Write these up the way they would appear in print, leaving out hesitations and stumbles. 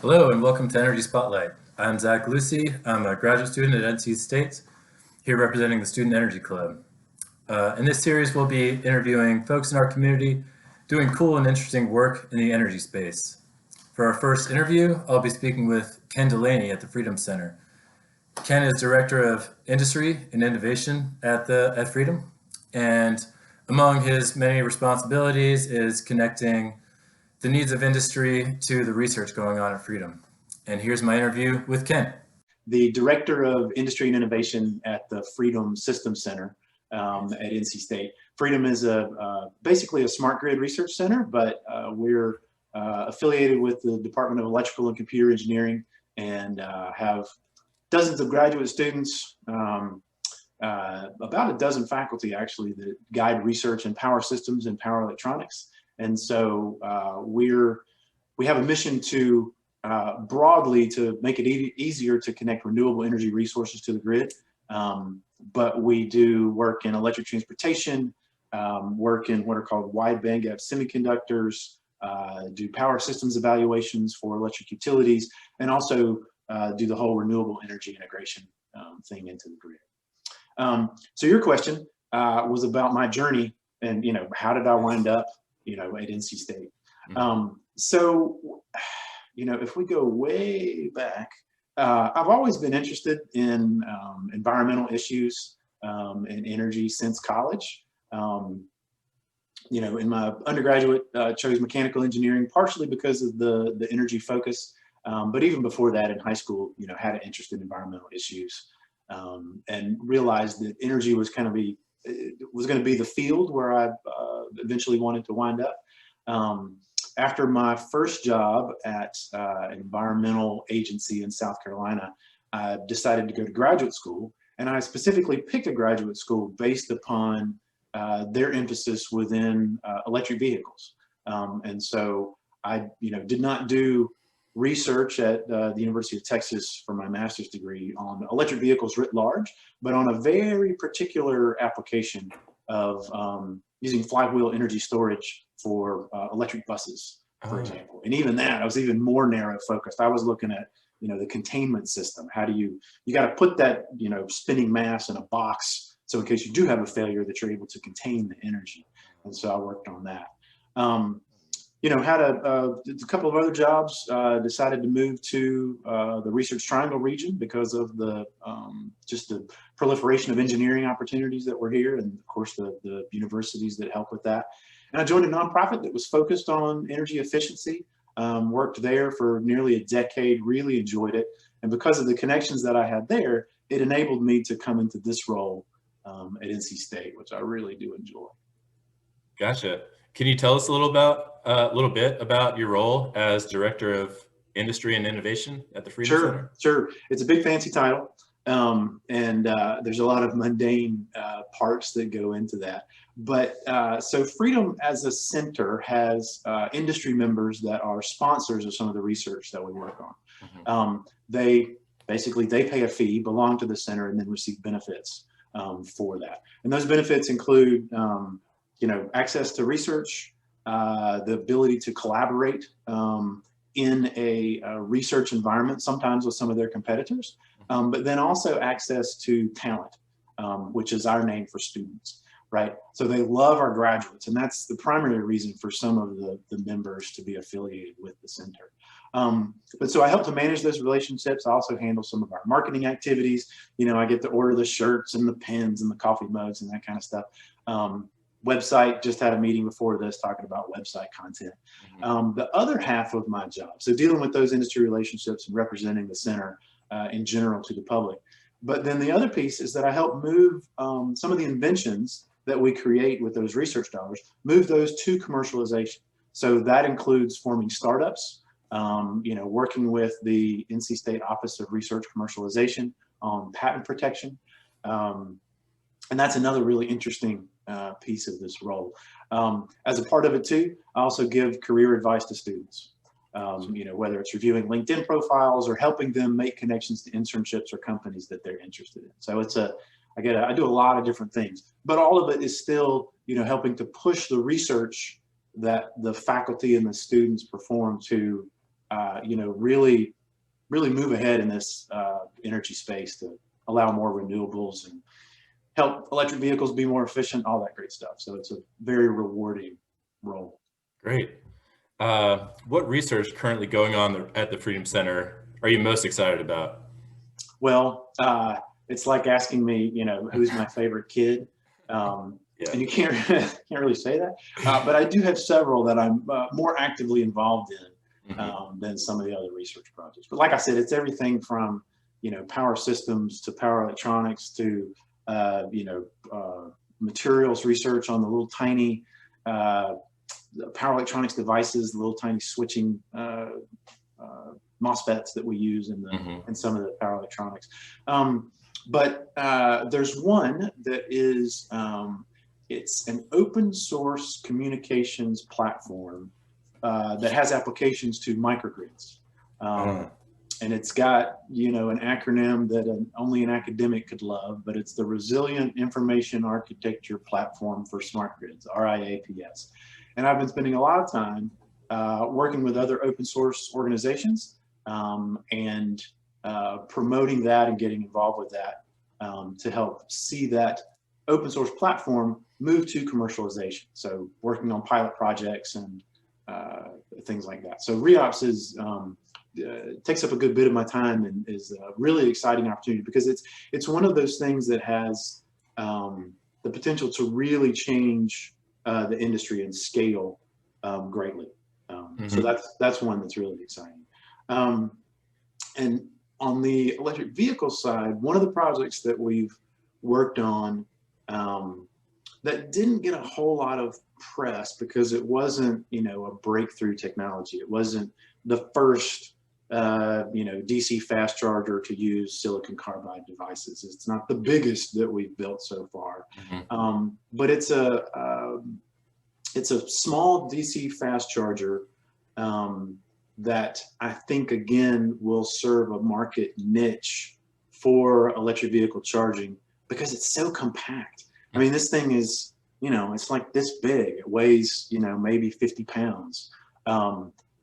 Hello and welcome to Energy Spotlight. I'm Zach Lucy. I'm a graduate student at NC State, here representing the Student Energy Club. In this series, we'll be interviewing folks in our community doing cool and interesting work in the energy space. For our first interview, I'll be speaking with Ken Delaney at the FREEDM Center. Ken is Director of Industry and Innovation at FREEDM, and among his many responsibilities is connecting the needs of industry to the research going on at FREEDM. And here's my interview with Ken. The Director of Industry and Innovation at the FREEDM Systems Center at NC State. FREEDM is basically a smart grid research center, but we're affiliated with the Department of Electrical and Computer Engineering and have dozens of graduate students, about a dozen faculty actually, that guide research in power systems and power electronics. And so we have a mission to broadly to make it easier to connect renewable energy resources to the grid. But we do work in electric transportation, work in what are called wide bandgap semiconductors, do power systems evaluations for electric utilities, and also do the whole renewable energy integration thing into the grid. So your question was about my journey and, how did I wind up, at NC State? So, if we go way back, I've always been interested in environmental issues and energy since college. In my undergraduate, chose mechanical engineering, partially because of the energy focus. But even before that, in high school, had an interest in environmental issues and realized that energy was going to be the field where I eventually wanted to wind up. After my first job at an environmental agency in South Carolina, I decided to go to graduate school, and I specifically picked a graduate school based upon their emphasis within electric vehicles. And so I, did not do research at the University of Texas for my master's degree on electric vehicles writ large, but on a very particular application of using flywheel energy storage for electric buses, for example. And even that, I was even more narrow focused. I was looking at, the containment system. How do you got to put that, spinning mass in a box, so in case you do have a failure that you're able to contain the energy. And so I worked on that. Had a couple of other jobs, decided to move to the Research Triangle region because of the just the proliferation of engineering opportunities that were here, and of course the universities that help with that. And I joined a nonprofit that was focused on energy efficiency, worked there for nearly a decade, really enjoyed it. And because of the connections that I had there, it enabled me to come into this role at NC State, which I really do enjoy. Gotcha. Can you tell us a little bit about your role as Director of Industry and Innovation at the FREEDM Center? Sure. It's a big fancy title, and there's a lot of mundane parts that go into that. But so FREEDM as a center has industry members that are sponsors of some of the research that we work on. They pay a fee, belong to the center, and then receive benefits for that. And those benefits include access to research, the ability to collaborate in a research environment, sometimes with some of their competitors, but then also access to talent, which is our name for students, right? So they love our graduates, and that's the primary reason for some of the members to be affiliated with the center. But so I help to manage those relationships. I also handle some of our marketing activities. I get to order the shirts and the pens and the coffee mugs and that kind of stuff. Website, just had a meeting before this talking about website content. The other half of my job, so dealing with those industry relationships and representing the center in general to the public. But then the other piece is that I help move some of the inventions that we create with those research dollars, move those to commercialization. So that includes forming startups, working with the NC State Office of Research Commercialization on patent protection. And that's another really interesting piece of this role. As a part of it too, I also give career advice to students, whether it's reviewing LinkedIn profiles or helping them make connections to internships or companies that they're interested in. So I do a lot of different things, but all of it is still, helping to push the research that the faculty and the students perform to really move ahead in this energy space to allow more renewables and help electric vehicles be more efficient, all that great stuff. So it's a very rewarding role. Great. What research currently going on at the Freedom Center are you most excited about? Well, it's like asking me, who's my favorite kid? Yeah. And you can't really say that. But I do have several that I'm more actively involved in than some of the other research projects. But like I said, it's everything from, power systems to power electronics to, materials research on the little tiny power electronics devices, the little tiny switching MOSFETs that we use in some of the power electronics. But there's one that is, it's an open source communications platform that has applications to microgrids. And it's got, an acronym that only an academic could love, but it's the Resilient Information Architecture Platform for Smart Grids, RIAPS. And I've been spending a lot of time working with other open source organizations and promoting that and getting involved with that to help see that open source platform move to commercialization. So working on pilot projects and things like that. So RIAPS is takes up a good bit of my time and is a really exciting opportunity because it's one of those things that has the potential to really change the industry and scale greatly. So that's one that's really exciting. And on the electric vehicle side, one of the projects that we've worked on that didn't get a whole lot of press because it wasn't, a breakthrough technology. It wasn't the first, DC fast charger to use silicon carbide devices. It's not the biggest that we've built so far, but it's a small DC fast charger that I think again will serve a market niche for electric vehicle charging because it's so compact. I mean, this thing is, it's like this big. It weighs, maybe 50 pounds.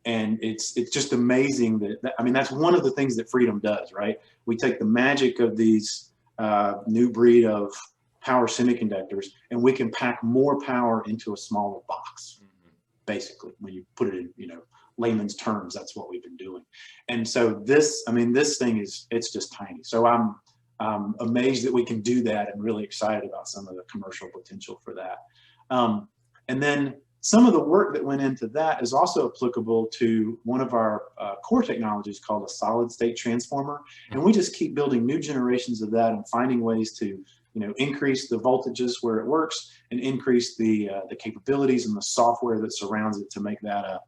And it's just amazing that's one of the things that Freedom does, right? We take the magic of these new breed of power semiconductors and we can pack more power into a smaller box, basically, when you put it in, layman's terms. That's what we've been doing. And so this thing it's just tiny. So I'm amazed that we can do that and really excited about some of the commercial potential for that. And then some of the work that went into that is also applicable to one of our core technologies called a solid state transformer. And we just keep building new generations of that and finding ways to, increase the voltages where it works and increase the capabilities and the software that surrounds it to make that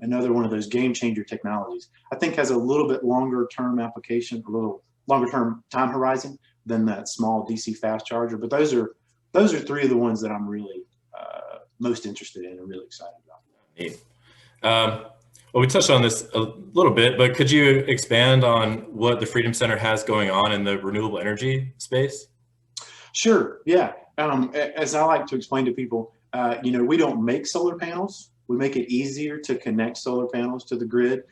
another one of those game changer technologies. I think has a little bit longer term application, a little longer term time horizon than that small DC fast charger. But those are three of the ones that I'm really most interested in and really excited about. Neat. Well, we touched on this a little bit, but could you expand on what the Freedom Center has going on in the renewable energy space? Sure. Yeah. As I like to explain to people, we don't make solar panels. We make it easier to connect solar panels to the grid.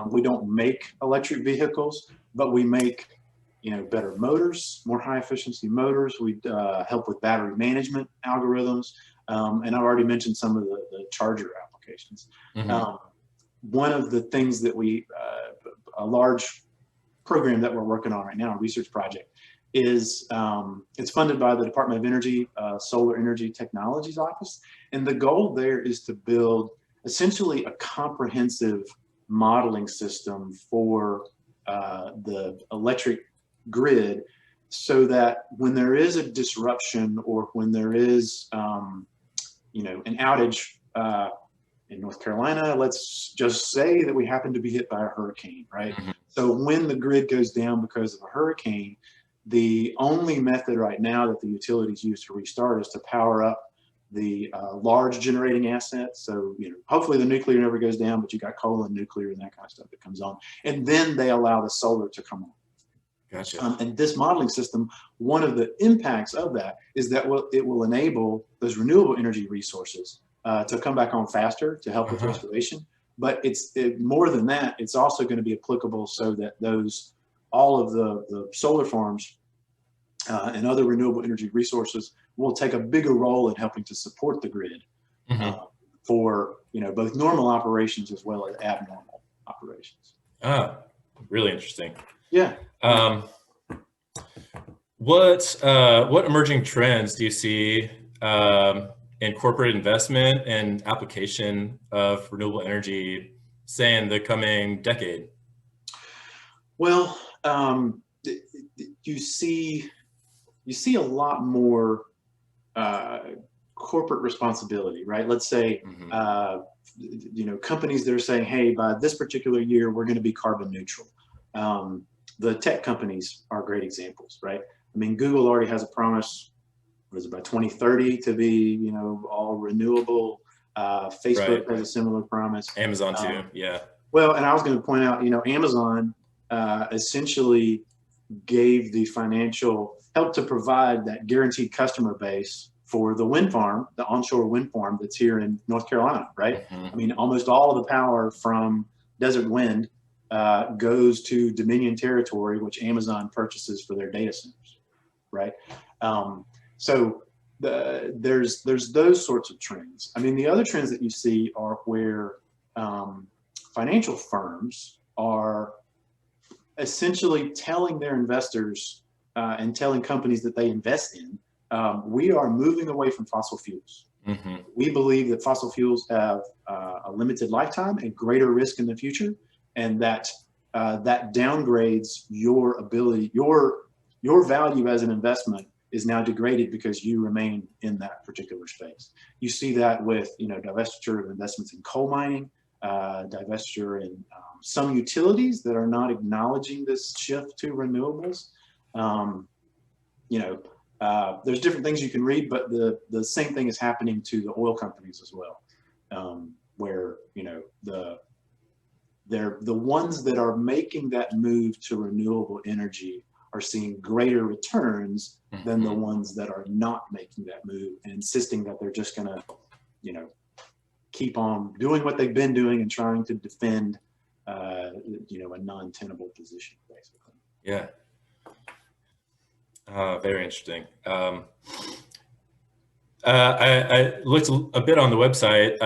We don't make electric vehicles, but we make, better motors, more high efficiency motors. We help with battery management algorithms. And I've already mentioned some of the charger applications. One of the things that a large program that we're working on right now, a research project, is it's funded by the Department of Energy, Solar Energy Technologies Office. And the goal there is to build essentially a comprehensive modeling system for the electric grid so that when there is a disruption or when there is an outage in North Carolina, let's just say that we happen to be hit by a hurricane, right? So when the grid goes down because of a hurricane, the only method right now that the utilities use to restart is to power up the large generating assets. So, hopefully the nuclear never goes down, but you got coal and nuclear and that kind of stuff that comes on. And then they allow the solar to come on. Gotcha. And this modeling system, one of the impacts of that is that it will enable those renewable energy resources to come back on faster to help with restoration. But more than that, it's also going to be applicable so that all of the solar farms and other renewable energy resources will take a bigger role in helping to support the grid for both normal operations as well as abnormal operations. Ah, really interesting. Yeah. What emerging trends do you see in corporate investment and application of renewable energy, say in the coming decade? Well, you see a lot more corporate responsibility, right? Let's say, companies that are saying, hey, by this particular year, we're going to be carbon neutral. The tech companies are great examples, right? I mean, Google already has a promise, what is it, by 2030 to be, all renewable. Facebook has a similar promise. Amazon too, yeah. Well, and I was going to point out, Amazon essentially gave the financial help to provide that guaranteed customer base for the wind farm, the onshore wind farm that's here in North Carolina, right? I mean, almost all of the power from Desert Wind goes to Dominion territory, which Amazon purchases for their data centers, right? So there's those sorts of trends. I mean, the other trends that you see are where financial firms are essentially telling their investors and telling companies that they invest in, we are moving away from fossil fuels. We believe that fossil fuels have a limited lifetime and greater risk in the future, and that that downgrades your ability, your value as an investment is now degraded because you remain in that particular space. You see that with divestiture of investments in coal mining, divestiture in some utilities that are not acknowledging this shift to renewables. There's different things you can read, but the same thing is happening to the oil companies as well, where they're the ones that are making that move to renewable energy are seeing greater returns than the ones that are not making that move and insisting that they're just going to, keep on doing what they've been doing and trying to defend, a non-tenable position, basically. Yeah. Very interesting. I looked a bit on the website.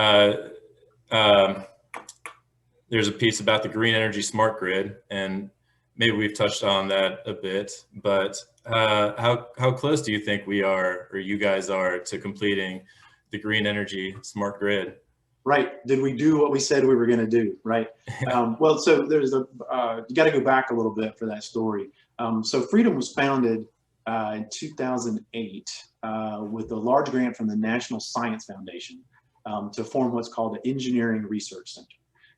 There's a piece about the green energy smart grid, and maybe we've touched on that a bit, but how close do you think we are, or you guys are, to completing the green energy smart grid? Right. Did we do what we said we were going to do? Right. Well, so there's you got to go back a little bit for that story. So FREEDM was founded in 2008 with a large grant from the National Science Foundation to form what's called an engineering research center.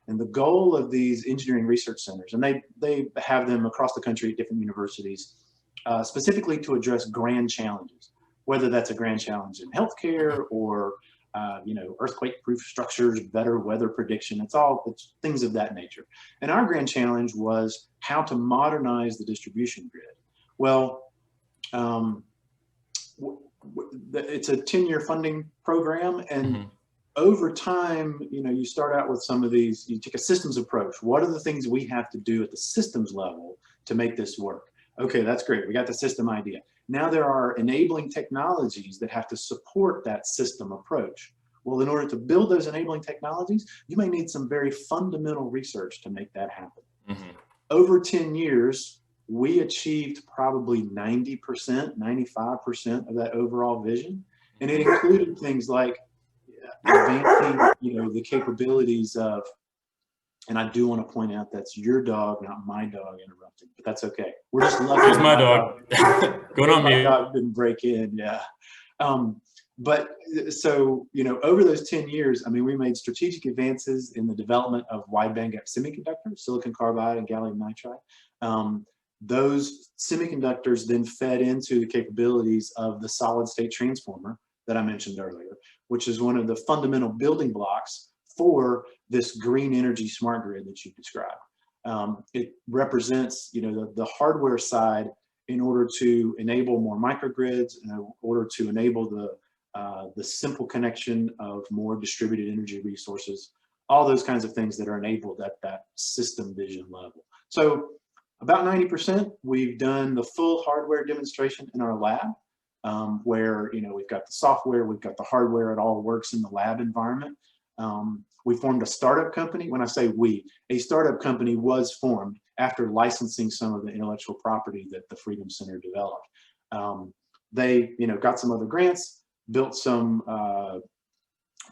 And the goal of these engineering research centers, and they have them across the country at different universities, specifically to address grand challenges, whether that's a grand challenge in healthcare or earthquake-proof structures, better weather prediction. It's things of that nature. And our grand challenge was how to modernize the distribution grid. Well, it's a 10-year funding program, and over time, you start out with some of these, you take a systems approach. What are the things we have to do at the systems level to make this work? Okay, that's great. We got the system idea. Now there are enabling technologies that have to support that system approach. Well, in order to build those enabling technologies, you may need some very fundamental research to make that happen. Over 10 years, we achieved probably 90%, 95% of that overall vision. And it included things like advancing, the capabilities of, and I do want to point out that's your dog, not my dog, interrupting, but that's okay. We're just lucky. Here's my dog. Going on mute. My dog didn't break in, yeah. But so, over those 10 years, I mean, we made strategic advances in the development of wide bandgap semiconductors, silicon carbide and gallium nitride. Those semiconductors then fed into the capabilities of the solid state transformer that I mentioned earlier, which is one of the fundamental building blocks for this green energy smart grid that you described. It represents, the hardware side in order to enable more microgrids, in order to enable the simple connection of more distributed energy resources all those kinds of things that are enabled at that system vision level. So about 90%, we've done the full hardware demonstration in our lab, where we've got the software, we've got the hardware, it all works in the lab environment. We formed a startup company. When I say we, a startup company was formed after licensing some of the intellectual property that the FREEDM Center developed. They got some other grants, built some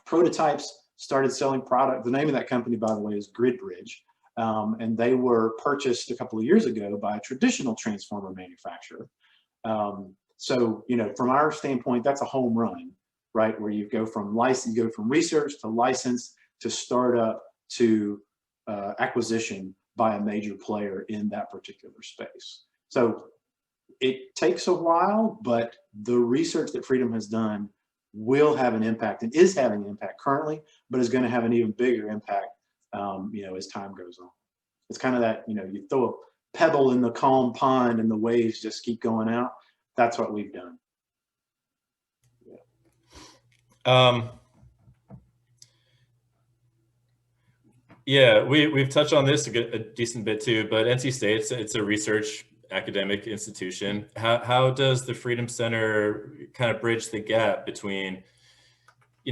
prototypes, started selling product. The name of that company, by the way, is GridBridge. And they were purchased a couple of years ago by a traditional transformer manufacturer. So, from our standpoint, that's a home run, right? Where you go from research to license to startup to acquisition by a major player in that particular space. So it takes a while, but the research that FREEDM has done will have an impact and is having an impact currently, but is going to have an even bigger impact, as time goes on. It's kind of that, you throw a pebble in the calm pond and the waves just keep going out. That's what we've done. Yeah, we've touched on this a decent bit too, but NC State, it's a research academic institution. How does the FREEDM Center kind of bridge the gap between,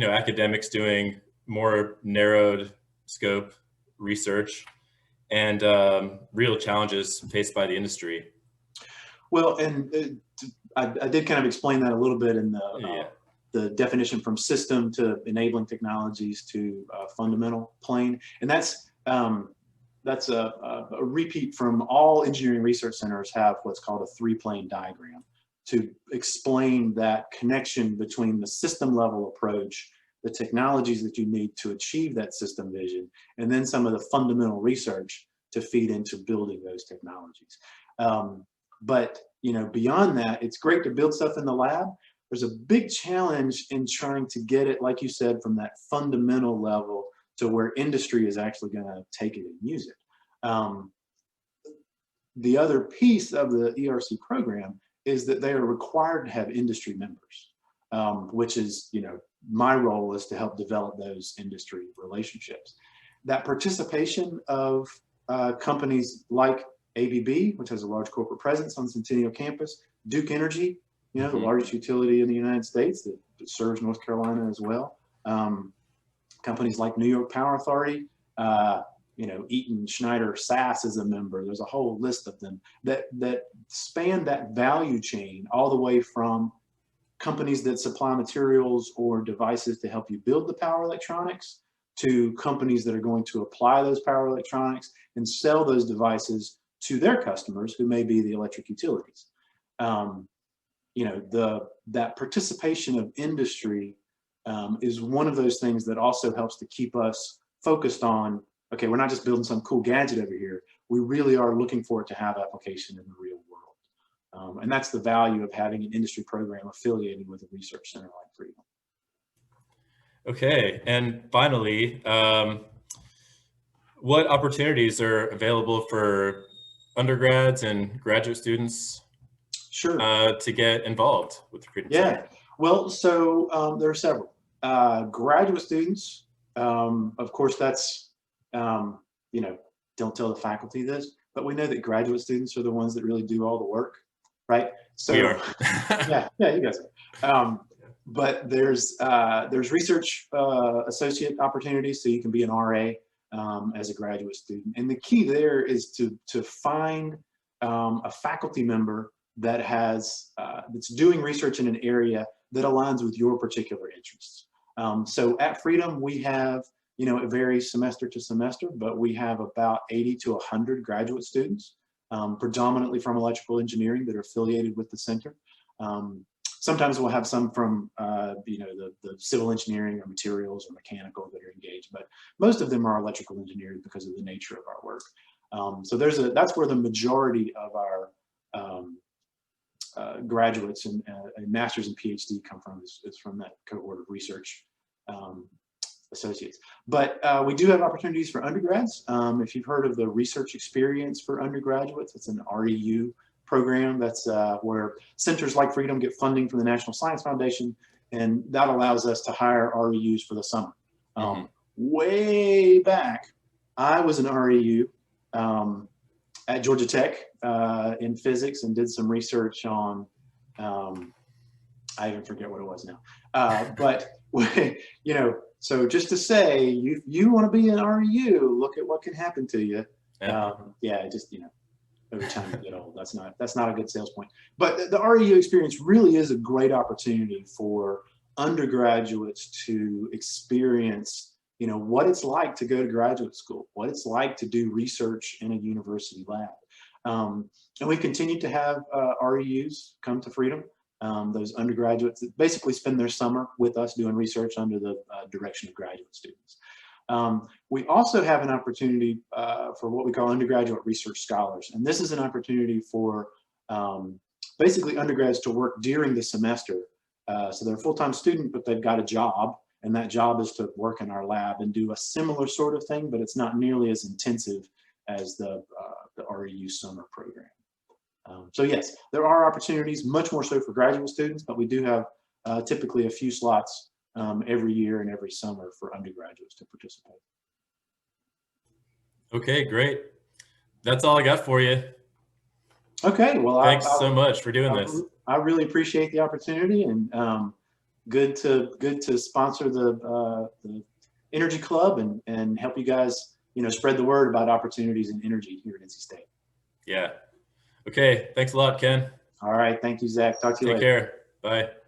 academics doing more narrowed scope research and real challenges faced by the industry? Well, and I did kind of explain that a little bit in the definition from system to enabling technologies to fundamental plane. And that's a repeat from all engineering research centers have what's called a three-plane diagram to explain that connection between the system level approach, the technologies that you need to achieve that system vision, and then some of the fundamental research to feed into building those technologies. But beyond that, it's great to build stuff in the lab. There's a big challenge in trying to get it, like you said, from that fundamental level to where industry is actually going to take it and use it. The other piece of the ERC program is that they are required to have industry members, which is, my role is to help develop those industry relationships. That participation of companies like ABB, which has a large corporate presence on Centennial campus, Duke Energy, the largest utility in the United States that serves North Carolina as well. Companies like New York Power Authority, Eaton, Schneider, SAS is a member. There's a whole list of them that span that value chain all the way from companies that supply materials or devices to help you build the power electronics to companies that are going to apply those power electronics and sell those devices to their customers, who may be the electric utilities. That participation of industry is one of those things that also helps to keep us focused on, okay, we're not just building some cool gadget over here. We really are looking for it to have application in the real world. And that's the value of having an industry program affiliated with a research center like FREEDM. Okay, and finally, what opportunities are available for undergrads and graduate students to get involved with the FREEDM Center? Well, so there are several. Graduate students, of course, that's, don't tell the faculty this, but we know that graduate students are the ones that really do all the work, right? So, we are. yeah, you guys are. But there's research associate opportunities, so you can be an RA as a graduate student. And the key there is to find a faculty member that has that's doing research in an area that aligns with your particular interests. So at FREEDM, we have, it varies semester to semester, but we have about 80 to 100 graduate students, predominantly from electrical engineering, that are affiliated with the center. Sometimes we'll have some from, the civil engineering or materials or mechanical that are engaged, but most of them are electrical engineering because of the nature of our work. So that's where the majority of our graduates and masters and PhD come from, is from that cohort of research associates. But we do have opportunities for undergrads. If you've heard of the research experience for undergraduates, it's an REU program. That's where centers like FREEDM get funding from the National Science Foundation, and that allows us to hire REUs for the summer. way back, I was an REU at Georgia Tech in physics and did some research on, I even forget what it was now. But, you know, so just to say, you want to be an REU, look at what can happen to you. Yeah, just, you know, over time you get old. That's not a good sales point. But the REU experience really is a great opportunity for undergraduates to experience, you know, what it's like to go to graduate school, what it's like to do research in a university lab. And we continue to have REUs come to Freedom. Those undergraduates that basically spend their summer with us doing research under the direction of graduate students. We also have an opportunity for what we call undergraduate research scholars. And this is an opportunity for basically undergrads to work during the semester. So they're a full-time student, but they've got a job, and that job is to work in our lab and do a similar sort of thing, but it's not nearly as intensive as the REU summer program. So yes, there are opportunities, much more so for graduate students, but we do have typically a few slots every year and every summer for undergraduates to participate. Okay, great. That's all I got for you. Okay, well, thanks so much for doing this. I really appreciate the opportunity, and good to sponsor the Energy Club and help you guys, you know, spread the word about opportunities in energy here at NC State. Yeah. Okay. Thanks a lot, Ken. All right. Thank you, Zach. Talk to you later. Take care. Bye.